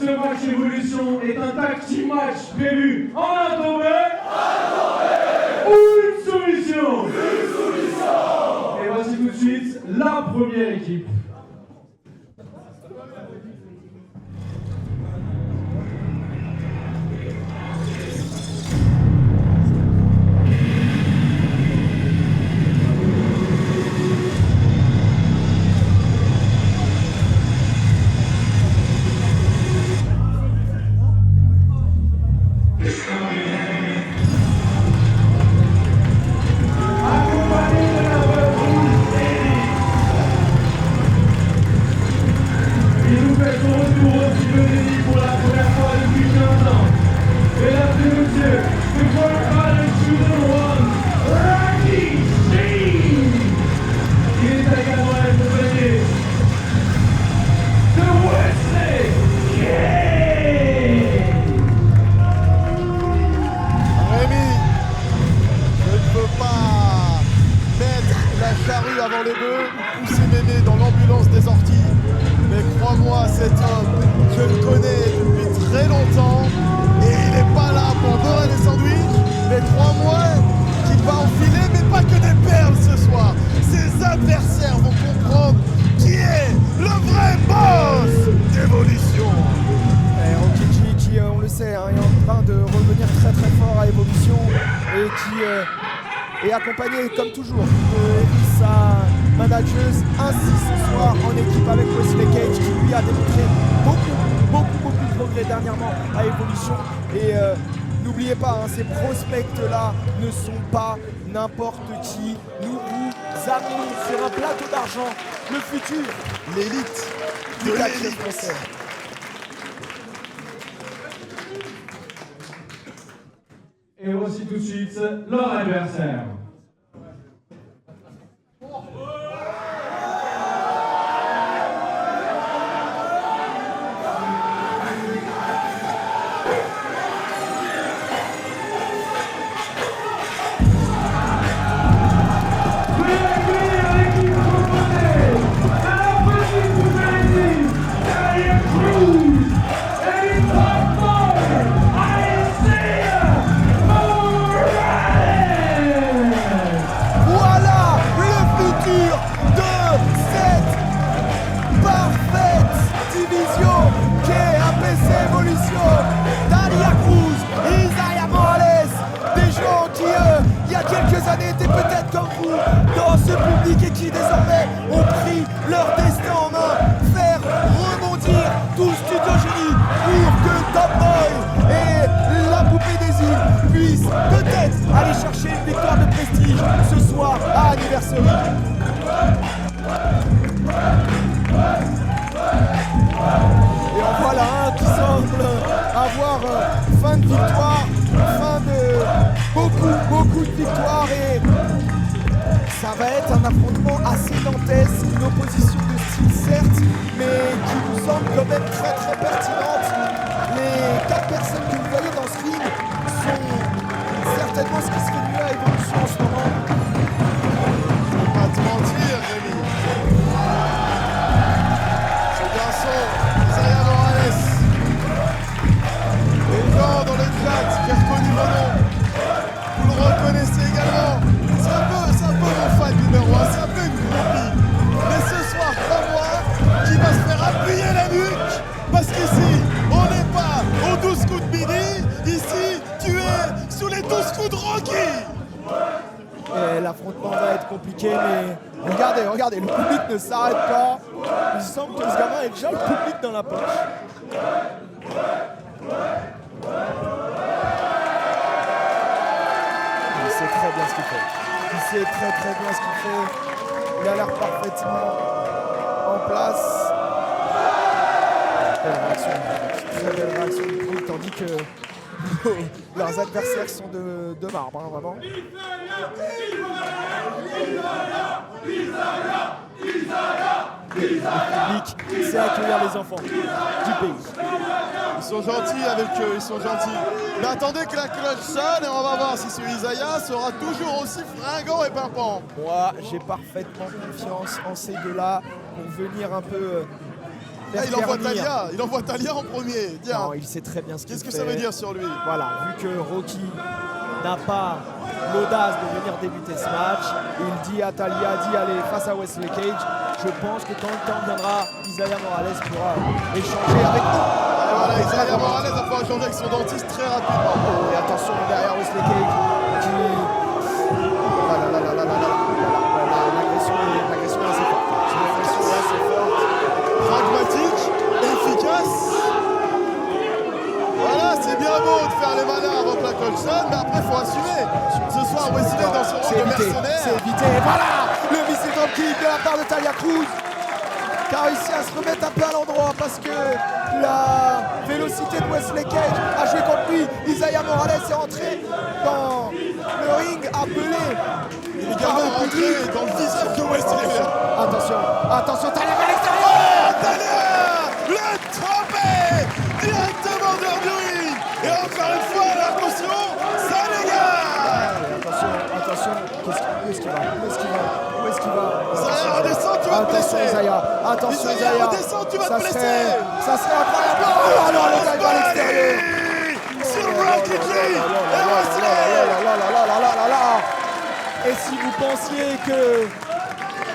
Ce match Évolution est un tag team match prévu en un tombé ou une soumission. Et voici tout de suite la première équipe. Avant les bœufs, pousser mémé dans l'ambulance des orties. Mais crois-moi, cet homme, je le connais depuis très longtemps et il n'est pas là pour beurrer les sandwichs. Mais crois-moi qu'il va enfiler, mais pas que des perles ce soir. Ses adversaires vont comprendre qui est le vrai boss d'Évolution. Rokiji qui, on le sait, est en train de revenir très très fort à Évolution et qui est accompagné comme toujours de sa manageuse, ainsi ce soir en équipe avec Wesley Cage qui lui a démontré beaucoup de progrès dernièrement à Évolution. Et n'oubliez pas, ces prospects-là ne sont pas n'importe qui. Nous vous amenons sur un plateau d'argent le futur, l'élite du de catch l'élite français. Et voici tout de suite leur adversaire. Étaient peut-être comme vous dans ce public et qui désormais ont pris leur destin en main, faire rebondir tout Studio Génie pour que Top Boy et la poupée des îles puissent peut-être aller chercher une victoire de prestige ce soir à Anniversary. Et en voilà un qui semble avoir fin de victoire, fin de beaucoup de victoires, et ça va être un affrontement assez dantesque, une opposition de style certes, mais qui nous semble quand même très pertinente. Les 4 personnes que vous voyez dans ce ring sont certainement ce qui se fait mieux à Évolution en ce moment. Je vais pas te mentir, Rémi. Ce garçon, Isaiah Morales, les gens dans le chat qui ont reconnu mon nom, vous le reconnaissez également. C'est un peu mon fan numéro 1, c'est un peu une groupie. Mais ce soir, crois-moi, qui va se faire appuyer la nuque, parce qu'ici, on n'est pas aux 12 coups de midi, ici, tu es sous les 12 coups de Rocky. L'affrontement va être compliqué, mais regardez, le public ne s'arrête pas. Il semble que ce gamin ait déjà le public dans la poche. Il sait très bien ce qu'il fait. Il sait très bien ce qu'il fait. Il a l'air parfaitement en place. Très belle réaction du groupe, tandis que leurs adversaires sont de marbre, hein, vraiment. Le public sait accueillir les enfants du pays. Ils sont gentils avec eux, ils sont gentils. Mais attendez que la cloche sonne et on va voir si ce Isaiah sera toujours aussi fringant et pimpant. Moi, j'ai parfaitement confiance en ces deux-là pour venir un peu il envoie Talia en premier. Tiens. Non, il sait très bien ce qu'il fait. Qu'est-ce que ça veut dire sur lui? Voilà, vu que Rocky n'a pas l'audace de venir débuter ce match, il dit à Talia d'y aller face à Wesley Cage. Je pense que quand le temps viendra, Isaiah Morales pourra échanger avec nous. Et voilà, Isaiah Morales va pouvoir échanger avec son dentiste très rapidement. Oh, et attention derrière Wesley Cage qui... L'agression est assez forte. L'agression est assez forte. Pragmatique, efficace. Voilà, c'est bien beau de faire les malins avant que la colle sonne, mais après il faut assumer. Ce soir, Wesley dans son rôle de mercenaire. C'est évité. Et voilà le missile dropkick de la part de Talia Cruz qui a réussi à se remettre un peu à l'endroit parce que la vélocité de Wesley Cage a joué contre lui. Isaiah Morales est rentré dans le ring appelé. Il est également rentré dans le visage de Wesley. Attention, Talia à l'extérieur. Talia, le trompé directement dans le ring. Et encore une fois, la caution, ça dégage. Attention, où est-ce qu'il va? Isaiah, redescends, tu vas te blesser. Attention, Isaiah, redescends, tu vas te blesser. Ça serait incroyable. Oh non, le gars à l'extérieur. Sur Rocky G. Et Wesley. Et si vous pensiez que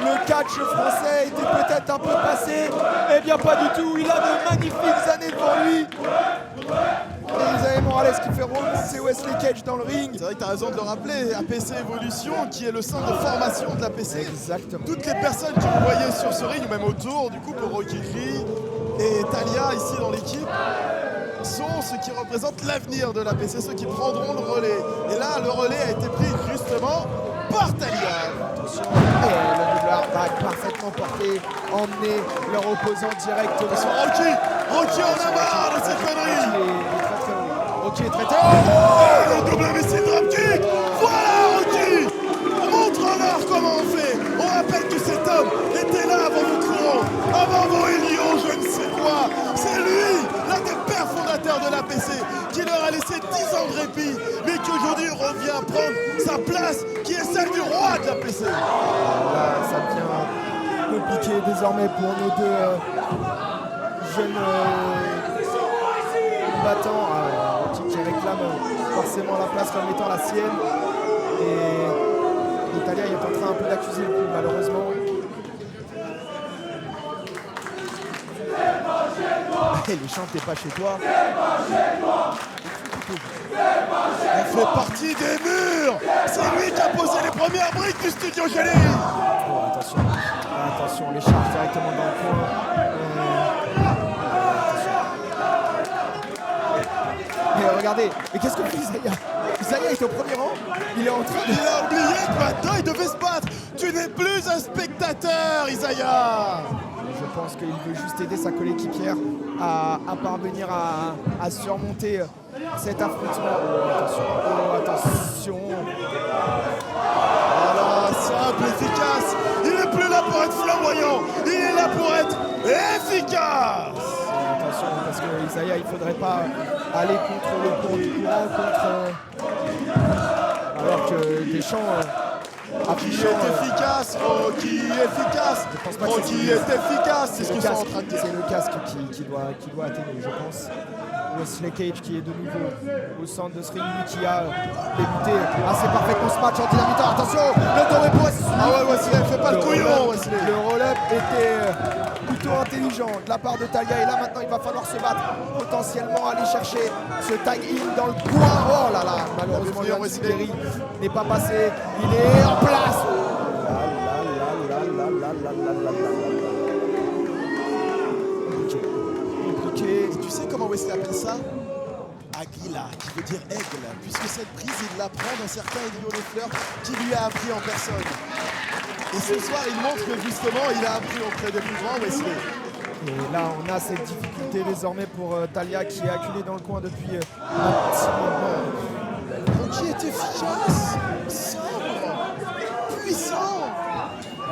le catch français était peut-être un peu passé, eh bien pas du tout, il a de magnifiques années devant lui. Et Isaiah Morales qui fait remonter Wesley Cage dans le ring. C'est vrai que tu as raison de le rappeler, APC Evolution qui est le centre de formation de l'APC. Exactement. Toutes les personnes que vous voyez sur ce ring, ou même autour, du coup pour Rocky Lee et Talia ici dans l'équipe, sont ceux qui représentent l'avenir de l'APC, ceux qui prendront le relais. Et là, le relais a été pris justement par Talia. Attention, et le double armbar parfaitement porté, emmener leur opposant directement. Rocky en a marre de cette connerie. Rocky est très Oh, le double missile dropkick. Voilà Rocky. Montre-leur comment on fait. On rappelle que cet homme était là avant vos courants, avant vos Hélios, je ne sais quoi. C'est lui, l'un des pères fondateurs de l'APC, qui leur a laissé 10 ans de répit, mais qui aujourd'hui revient prendre sa place, qui est celle du roi de l'APC. Là, ça devient compliqué désormais pour nos deux jeunes combattants. Qui réclament forcément la place comme étant la sienne. Et Talia est en train un peu d'accuser le coup, malheureusement. Les chants, t'es pas chez toi. On fait partie des murs. C'est lui qui a posé les premières briques du studio Gelé. Oh, attention, les charges directement dans le coin. Mais regardez, mais qu'est-ce que fait Isaiah? Isaiah est au premier rang, il est en train de... Il a oublié que maintenant il devait se battre. Tu n'es plus un spectateur, Isaiah. Je pense qu'il veut juste aider sa coéquipière à parvenir à surmonter cet affrontement. Attention. Voilà, simple, efficace. Il n'est plus là pour être flamboyant. Il est là pour être efficace. Attention, parce que Isaiah, il ne faudrait pas aller contre le courant du courant, alors que Deschamps Rocky est efficace, Rocky est efficace. Rocky est efficace, c'est ce que c'est en train de dire. C'est le casque qui doit atténuer, je pense. Wesley Cage qui est de nouveau au centre de ce ring, lui qui a débuté assez parfaitement ce match en dynamitant. Attention, le dos est pour Wesley. Ah ouais, Wesley, fais pas le couillon, Wesley. Le roll-up était plutôt intelligent de la part de Talia. Et là, maintenant, il va falloir se battre, potentiellement aller chercher ce tag-in dans le coin. Oh là là, malheureusement, Wesley n'est pas passé. Il est en place. Et tu sais comment Wesley appelle ça? Aguila, qui veut dire aigle, puisque cette prise, il l'apprend d'un certain Elio Lefleur qui lui a appris en personne. Et ce soir, il montre que justement, il a appris auprès des plus grands, Wesley. Et là, on a cette difficulté désormais pour Talia qui est acculée dans le coin depuis un petit moment. Rocky est efficace, sobre, puissant.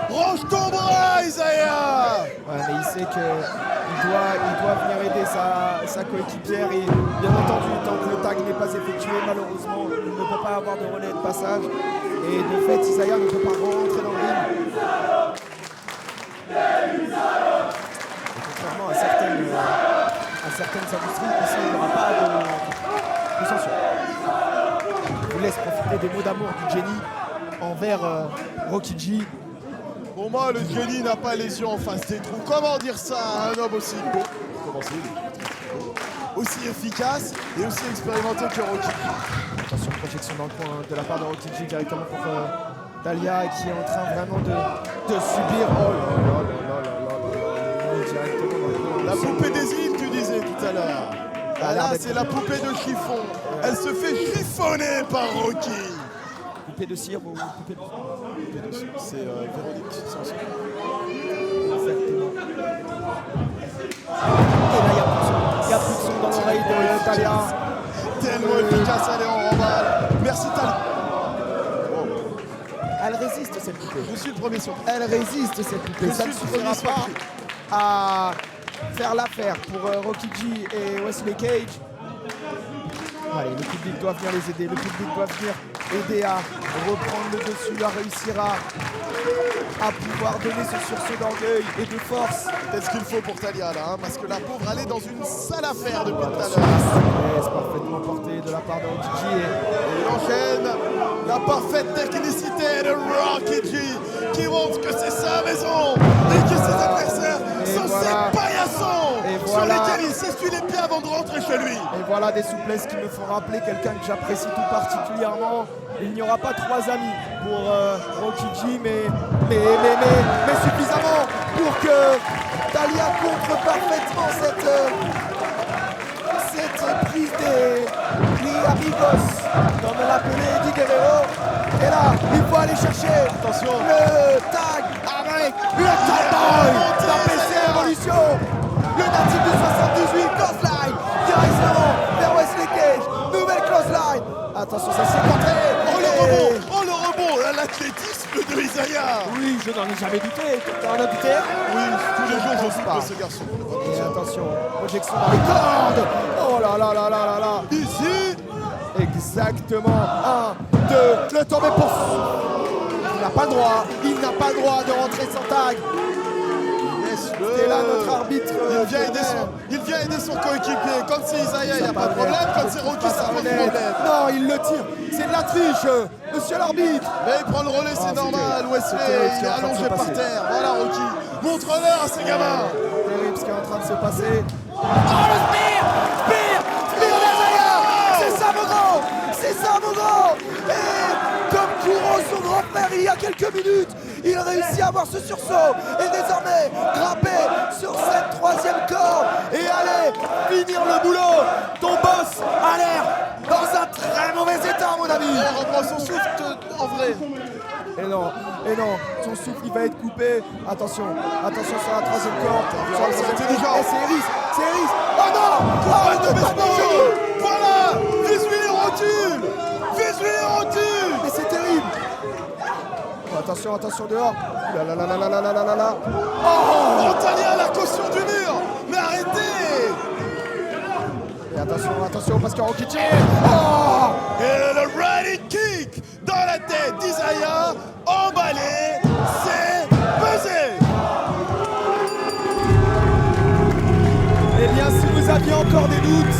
Range ton bras, Isaiah. Ouais, mais il sait qu'il doit venir aider sa coéquipière et bien entendu, tant que le tag n'est pas effectué, malheureusement, il ne peut pas avoir de relais de passage. Et de fait, Isaiah ne peut pas rentrer dans le ring. contrairement à certaines industries, ici il n'y aura pas de censure. Je vous laisse profiter des mots d'amour du Jenny envers Rocky G. Pour moi, le Jenny n'a pas les yeux en face des trous. Comment dire ça à un homme aussi beau, aussi efficace et aussi expérimenté que Rocky G? Attention, projection dans le coin de la part de Rocky G directement pour Talia qui est en train vraiment de subir. Oh là là, directement dans le coin. La poupée des îles, tu disais tout à l'heure. Ah là, c'est la poupée de chiffon. Elle se fait chiffonner par Rocky. Poupée de cire ou poupée de cire? C'est Véronique Sanson. Exactement. Et là, il n'y a plus de son dans l'oreille de Talia. Tellement efficace, elle est en remballe. Merci Talia. Elle résiste cette poupée. Je suis le premier sur. Elle résiste cette poupée. Ça ne suffira pas à faire l'affaire pour Rocky G et Wesley Cage. Allez, le public doit venir les aider. Le public doit venir aider à reprendre le dessus, à réussir à pouvoir donner ce sursaut d'orgueil et de force. C'est ce qu'il faut pour Talia là, hein, parce que la pauvre elle est dans une sale affaire depuis tout à l'heure. C'est parfaitement porté de la part de Rocky G. Et il enchaîne la parfaite technicité de Rocky G qui montre que c'est sa maison et que ses adversaires sont ses paillassons sur lesquels il s'essuie les pieds avant de rentrer chez lui. Et voilà des souplesses qui me font rappeler quelqu'un que j'apprécie tout particulièrement. Il n'y aura pas 3 amis pour Rocky G, mais suffisamment pour que Talia contre parfaitement cette prise des amigos, comme l'appelait Eddie Guerrero. Et là, il faut aller chercher le tag avec le tag boy d'APC Evolution. Le natif de 78, clothesline, directement vers Wesley Cage. Nouvelle clothesline. Attention, ça s'est contré. Oh le rebond, l'athlétisme de Isaiah. Oui, je n'en ai jamais douté. T'en as douté? Oui, tous les jours je pense doute pas. de ce garçon. Et attention, projection dans les cordes. Oh là là là là là là. Ici, exactement. 1, 2, le tombé pour. Il n'a pas le droit. Il n'a pas le droit de rentrer sans tag. Et là, notre arbitre. Il vient aider son coéquipier. Quand c'est Isaiah, il n'y a pas de problème. Quand c'est Rocky, ça pose problème. Non, il le tire. C'est de la triche, monsieur l'arbitre. Mais il prend le relais, c'est normal. Wesley, il est allongé par terre. Voilà, Rocky. Montre-leur à ces gamins. Terrible ce qui est en train de se passer. Oh, le Spear d'Isaiah. C'est ça, mon grand. C'est ça, mon grand. Et comme Kuro, son grand frère, il y a quelques minutes, il réussit à avoir ce sursaut et désormais grimper sur cette 3e corde et aller finir le boulot. Ton boss a l'air dans un très mauvais état, mon ami. Il reprend son souffle en vrai. Et non, son souffle il va être coupé. Attention sur la 3e corde. C'est intelligent. Et c'est Eris. Oh non. Oh, de voilà. Vise-lui les rotules. Mais c'est terrible. Attention dehors. Là. Oh, Talia, la caution du mur. Mais arrêtez. Et attention parce que Rocky G. Oh. Et le riding kick dans la tête d'Isaiah. Emballé, c'est pesé. Eh bien, si vous aviez encore des doutes,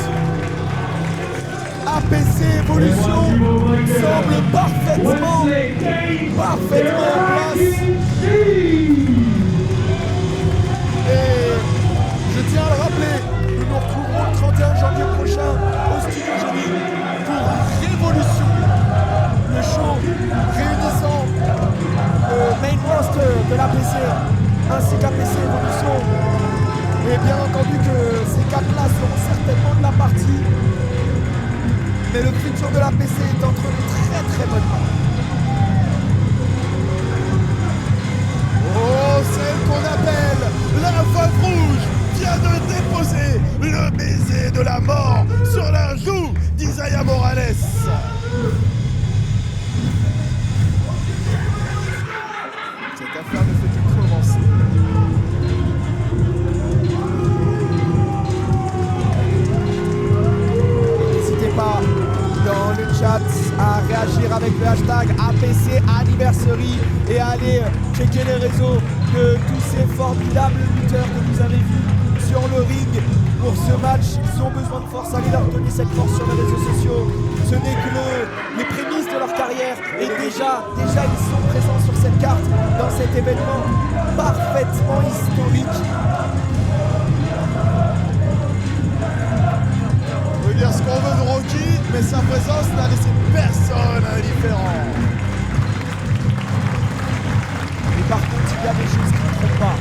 APC Evolution semble parfaitement en place. Et je tiens à le rappeler, nous nous retrouverons le 31 janvier prochain au Studio Jenny pour Révolution, le show réunissant le main roster de l'APC ainsi qu'APC Evolution. Et bien entendu que ces 4-là seront certainement de la partie. Mais le futur de l'APC est entre de très bonnes mains. Oh, celle qu'on appelle la veuve rouge vient de déposer le baiser de la mort sur la joue d'Isaiah Morales. Cette affaire ne fait que commencer. N'hésitez pas dans le chat à réagir avec le hashtag APC Anniversary et à aller checker les réseaux de tous ces formidables lutteurs que vous avez vus sur le ring pour ce match. Ils ont besoin de force. Allez leur donner cette force sur les réseaux sociaux. Ce n'est que les prémices de leur carrière. Et déjà, ils sont présents sur cette carte, dans cet événement parfaitement historique. On peut dire ce qu'on veut de Rocky, mais sa présence n'a laissé personne indifférent. Mais par contre, il y a des choses qui ne trompent pas.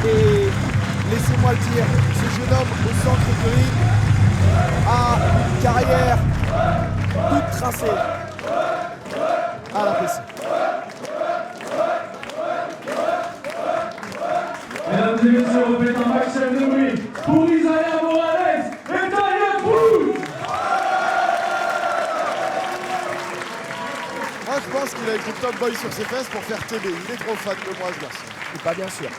Et laissez-moi le dire, ce jeune homme au centre du ring a une carrière toute tracée à la PC. Mesdames et messieurs, refaites un maximum de bruit pour Isaiah Morales et Talia Cruz. Moi, je pense qu'il a écrit Top Boy sur ses fesses pour faire TB. Il est trop fan de moi, ce garçon. Et pas bien sûr.